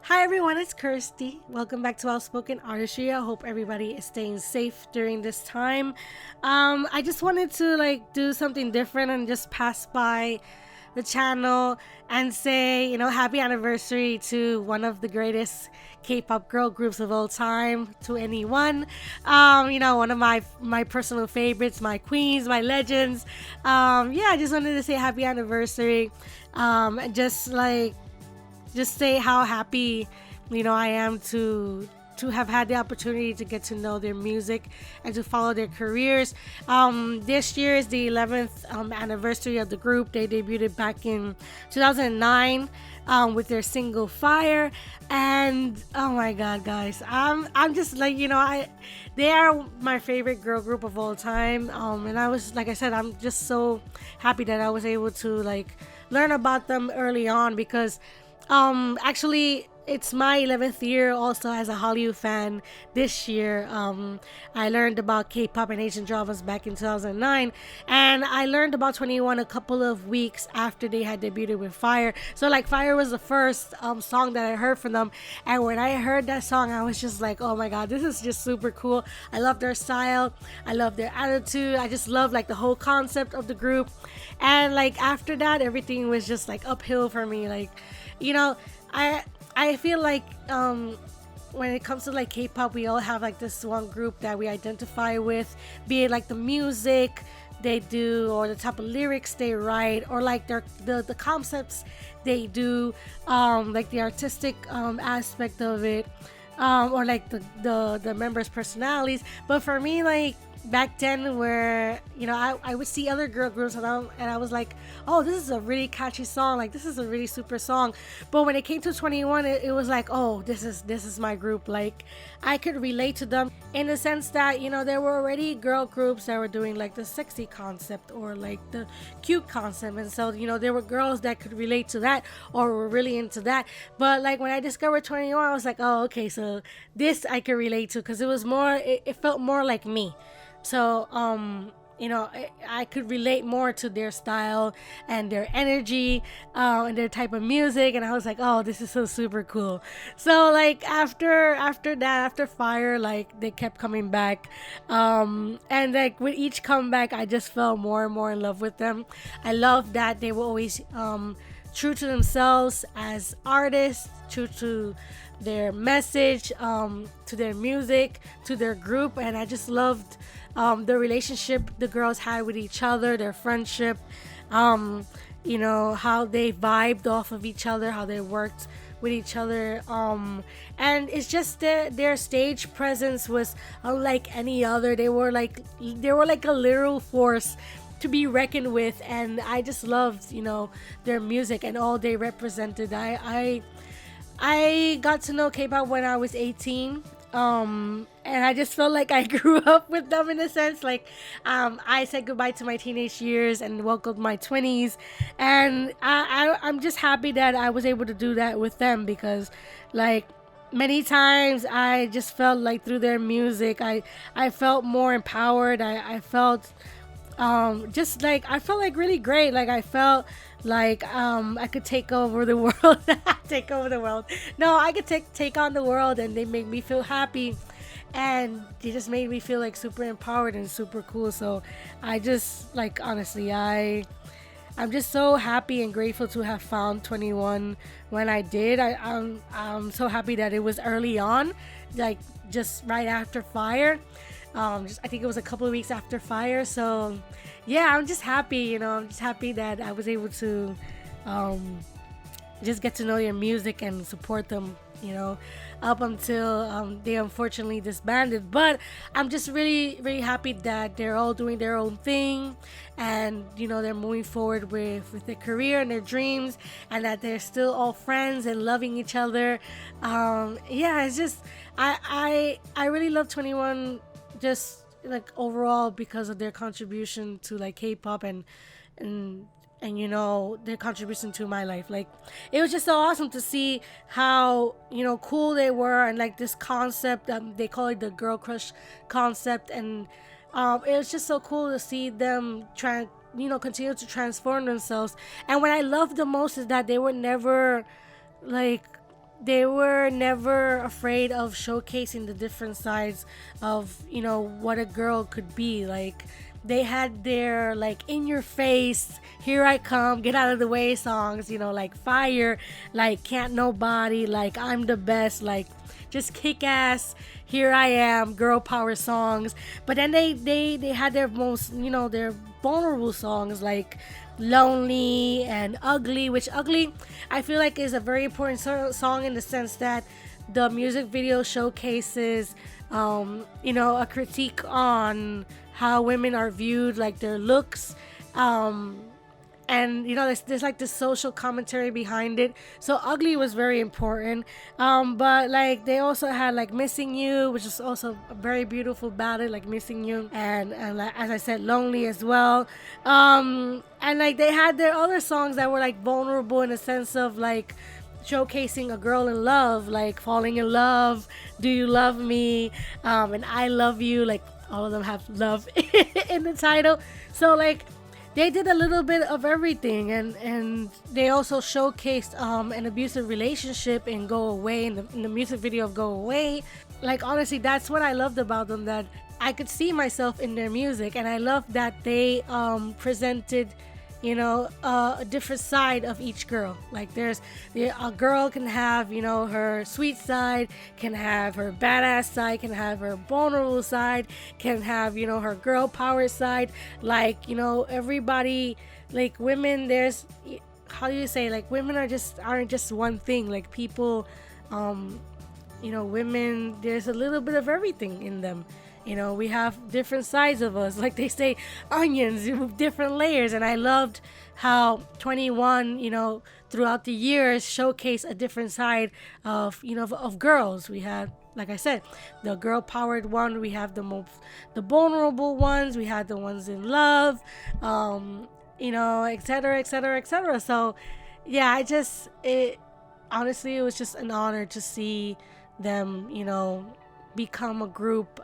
Hi everyone, it's Kirsty. Welcome back to Outspoken Artistry. I hope everybody is staying safe during this time. I just wanted to do something different and just pass by the channel and say, happy anniversary to one of the greatest K-pop girl groups of all time, 2NE1. One of my personal favorites, my queens, my legends. I just wanted to say happy anniversary. And just say how happy I am to have had the opportunity to get to know their music and to follow their careers. This year is the 11th anniversary of the group. They debuted back in 2009 with their single Fire, and oh my god, guys, I'm just they are my favorite girl group of all time. And I was, like I said, I'm just so happy that I was able to learn about them early on, because actually, it's my 11th year also as a Hallyu fan this year. I learned about K-pop and Asian dramas back in 2009, and I learned about 2NE1 a couple of weeks after they had debuted with Fire. So Fire was the first song that I heard from them, and when I heard that song, I was just like, oh my god, this is just super cool. I love their style, I love their attitude, I just love the whole concept of the group. And after that, everything was just uphill for me. I feel when it comes to K-pop, we all have this one group that we identify with, be it the music they do, or the type of lyrics they write, or the concepts they do, the artistic aspect of it, or the members' personalities. But for me, back then, where I would see other girl groups, and I was like, oh, this is a really catchy song, this is a really super song. But when it came to 2NE1, it was oh, this is my group. I could relate to them in the sense that there were already girl groups that were doing the sexy concept, or the cute concept, and so there were girls that could relate to that or were really into that. But when I discovered 2NE1, I was like, oh, okay, so this I could relate to, because it was more, it felt more like me. So, I could relate more to their style and their energy, and their type of music. And I was like, oh, this is so super cool. So, after Fire, they kept coming back. And with each comeback, I just fell more and more in love with them. I love that they were always true to themselves as artists, true to their message, to their music, to their group. And I just loved the relationship the girls had with each other, their friendship, how they vibed off of each other, how they worked with each other, and it's just their stage presence was unlike any other. They were like a literal force to be reckoned with, and I just loved their music and all they represented. I got to know K-pop when I was 18, and I just felt like I grew up with them in a sense. I said goodbye to my teenage years and welcomed my 20s, and I'm just happy that I was able to do that with them, because many times I just felt through their music, I felt more empowered. I felt I felt really great. I felt I could take over the world. Take over the world. No, I could take on the world, and they made me feel happy, and they just made me feel super empowered and super cool. So I just honestly, I'm just so happy and grateful to have found 2NE1 when I did. I'm so happy that it was early on, just right after Fire. I think it was a couple of weeks after Fire. So yeah, I'm just happy. I'm just happy that I was able to just get to know their music and support them, up until they unfortunately disbanded. But I'm just really, really happy that they're all doing their own thing, and they're moving forward with their career and their dreams, and that they're still all friends and loving each other. It's just I really love 2NE1, just overall, because of their contribution to K-pop and their contribution to my life. It was just so awesome to see how cool they were, and this concept, they call it the girl crush concept, and it was just so cool to see them continue to transform themselves. And what I loved the most is that they were never they were never afraid of showcasing the different sides of, what a girl could be. Like, they had their, like, in your face, here I come, get out of the way songs, like Fire, like Can't Nobody, like I'm the Best, like just kick ass, here I am, girl power songs. But then they had their most, their vulnerable songs like Lonely and Ugly, which Ugly I feel like is a very important song in the sense that the music video showcases a critique on how women are viewed, like their looks, and there's like this social commentary behind it. So Ugly was very important, but like they also had like Missing You, which is also a very beautiful ballad, like Missing You, and like, as I said, Lonely as well. And like they had their other songs that were like vulnerable in a sense of like showcasing a girl in love, like Falling in Love, Do You Love Me, and I Love You. Like all of them have love in the title. So like they did a little bit of everything, and they also showcased an abusive relationship in Go Away, in the music video of Go Away. Like honestly, that's what I loved about them, that I could see myself in their music, and I love that they presented a different side of each girl. Like a girl can have her sweet side, can have her badass side, can have her vulnerable side, can have her girl power side. Like everybody, like women, there's, how do you say, like women aren't just one thing. Like people, women, there's a little bit of everything in them. We have different sides of us, like they say, onions with different layers. And I loved how 21, throughout the years showcased a different side of, of girls. We had, like I said, the girl powered one. We have the vulnerable ones. We had the ones in love, et cetera, et cetera, et cetera. So yeah, honestly, it was just an honor to see them, become a group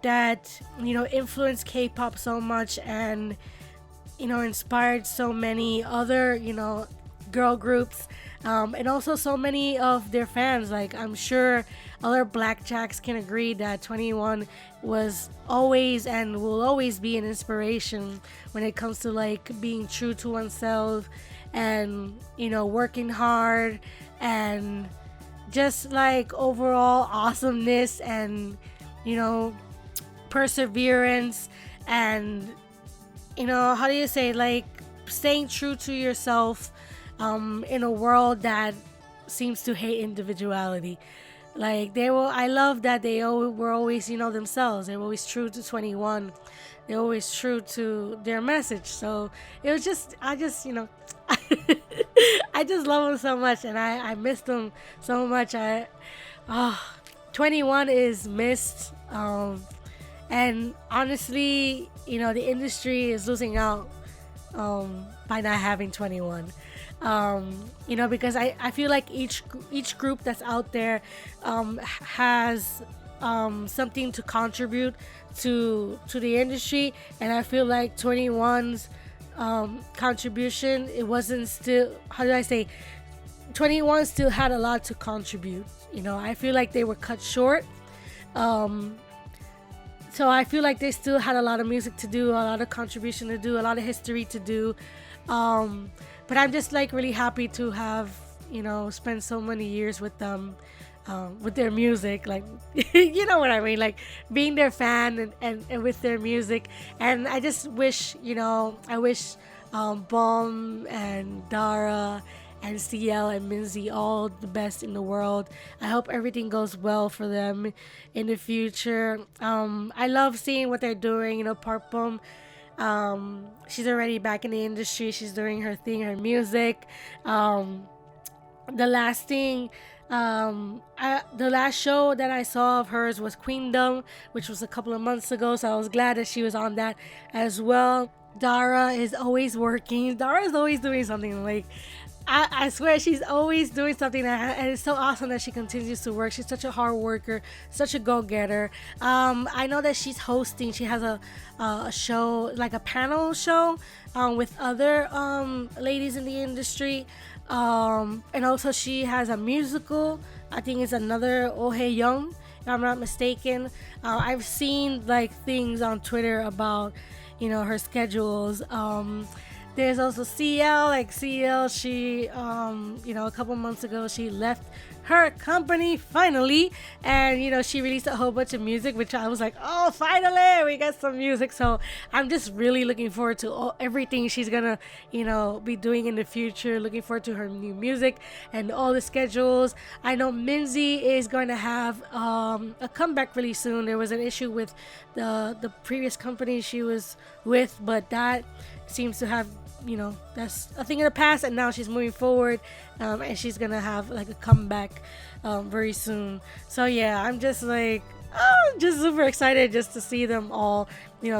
that influenced K-pop so much, and inspired so many other girl groups, and also so many of their fans. Like I'm sure other BlackJacks can agree that 21 was always and will always be an inspiration when it comes to like being true to oneself, and working hard, and just like overall awesomeness, and perseverance, and how do you say, like staying true to yourself in a world that seems to hate individuality. Like I love that they were always themselves. They were always true to 21. They're always true to their message. So it was just, I just I just love them so much, and I miss them so much. 21 is missed, and honestly, the industry is losing out by not having 21. Because I feel like each group that's out there has something to contribute to the industry, and I feel like 21's contribution, it wasn't still, how do I say, 21 still had a lot to contribute. I feel like they were cut short, so I feel like they still had a lot of music to do, a lot of contribution to do, a lot of history to do, but I'm just like really happy to have spent so many years with them, with their music, like you know what I mean, like being their fan, and with their music. And I just wish I wish Bomb and Dara and CL and Minzy all the best in the world. I hope everything goes well for them in the future. I love seeing what they're doing. Parpum, she's already back in the industry. She's doing her thing, her music. The last thing, the last show that I saw of hers was Queendom, which was a couple of months ago, so I was glad that she was on that as well. Dara is always working. Dara is always doing something. Like I swear she's always doing something, and it's so awesome that she continues to work. She's such a hard worker, such a go-getter. I know that she's hosting. She has a show, like a panel show, with other ladies in the industry. And also she has a musical. I think it's another Oh Hey Young, if I'm not mistaken. I've seen like things on Twitter about, her schedules. There's also CL, like CL, she, a couple months ago, she left her company finally, and she released a whole bunch of music, which I was like, oh, finally we got some music. So I'm just really looking forward to everything she's gonna be doing in the future. Looking forward to her new music and all the schedules. I know Minzy is going to have a comeback really soon. There was an issue with the previous company she was with, but that seems to have that's a thing in the past, and now she's moving forward, and she's gonna have like a comeback very soon. So yeah, I'm just like just super excited just to see them all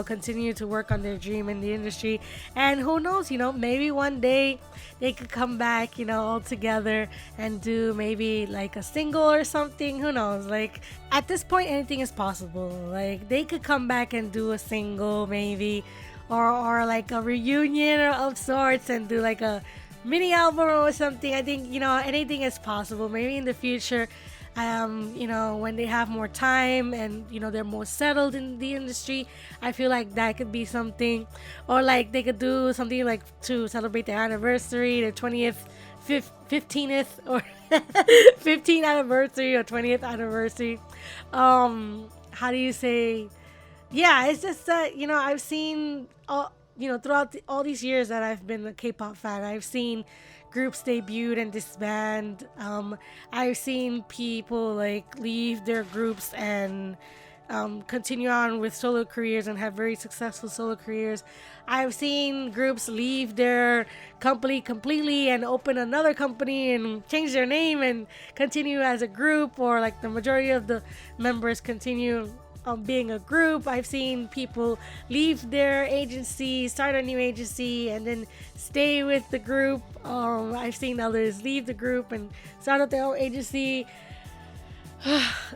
continue to work on their dream in the industry. And who knows, maybe one day they could come back all together and do maybe like a single or something. Who knows, like at this point anything is possible. Like they could come back and do a single maybe, or like a reunion of sorts and do like a mini album or something. I think anything is possible. Maybe in the future, when they have more time and they're more settled in the industry, I feel like that could be something. Or like they could do something like to celebrate their anniversary, their 20th 15th or 15th anniversary or 20th anniversary. How do you say? Yeah, it's just that I've seen throughout all these years that I've been a K-pop fan, I've seen groups debut and disband. I've seen people like leave their groups and continue on with solo careers and have very successful solo careers. I've seen groups leave their company completely and open another company and change their name and continue as a group, or like the majority of the members continue being a group. I've seen people leave their agency, start a new agency, and then stay with the group. I've seen others leave the group and start up their own agency.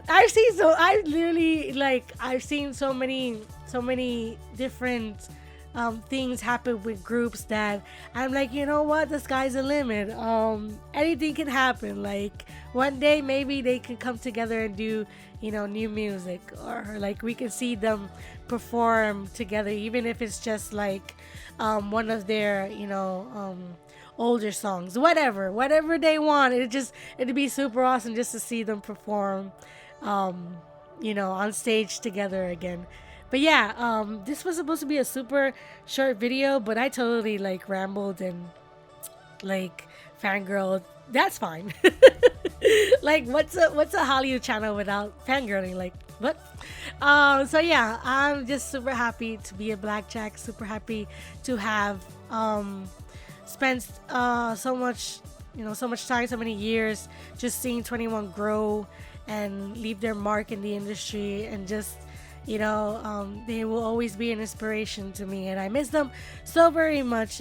I've seen so many different things happen with groups that I'm like, what, the sky's the limit. Anything can happen. Like one day maybe they can come together and do new music, or like we can see them perform together, even if it's just like one of their older songs, whatever they want. It'd be super awesome just to see them perform on stage together again. But yeah, this was supposed to be a super short video, but I totally like rambled and like fangirl. That's fine. Like what's a Hollywood channel without fangirling? Like what? So yeah, I'm just super happy to be a BlackJack, super happy to have spent so much time, so many years just seeing 2NE1 grow and leave their mark in the industry, and just they will always be an inspiration to me, and I miss them so very much.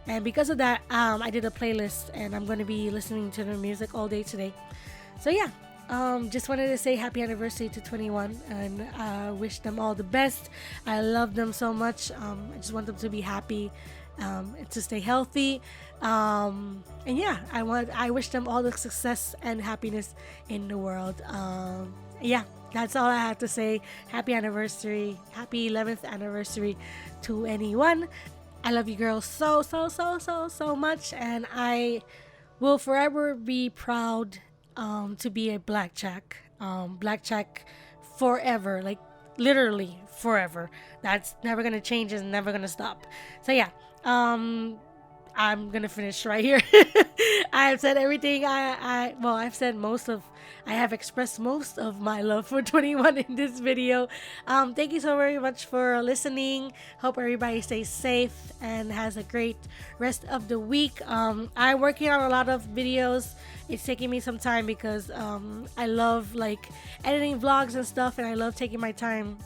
And because of that, I did a playlist, and I'm going to be listening to their music all day today. So yeah, just wanted to say happy anniversary to 2NE1, and wish them all the best. I love them so much. I just want them to be happy, to stay healthy, and yeah, I wish them all the success and happiness in the world. Yeah, that's all I have to say. Happy anniversary, happy 11th anniversary to 2NE1. I love you girls so much, and I will forever be proud to be a BlackJack. BlackJack forever, like literally forever. That's never gonna change, and never gonna stop. So yeah, I'm gonna finish right here. I've said everything. I have expressed most of my love for 2NE1 in this video. Thank you so very much for listening. Hope everybody stays safe and has a great rest of the week. I'm working on a lot of videos. It's taking me some time because I love like editing vlogs and stuff, and I love taking my time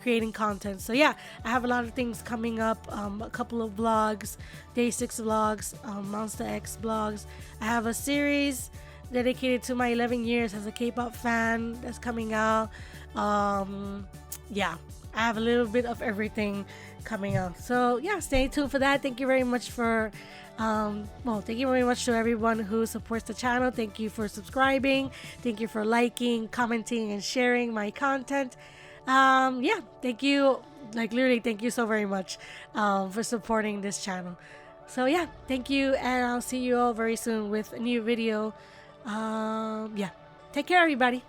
creating content. So yeah, I have a lot of things coming up. A couple of vlogs, Day 6 vlogs, Monster X vlogs. I have a series dedicated to my 11 years as a K-pop fan that's coming out. Yeah, I have a little bit of everything coming out. So yeah, stay tuned for that. Thank you very much for thank you very much to everyone who supports the channel. Thank you for subscribing. Thank you for liking, commenting, and sharing my content. Yeah, thank you. Like literally, thank you so very much for supporting this channel. So yeah, thank you, and I'll see you all very soon with a new video. Yeah, take care, everybody.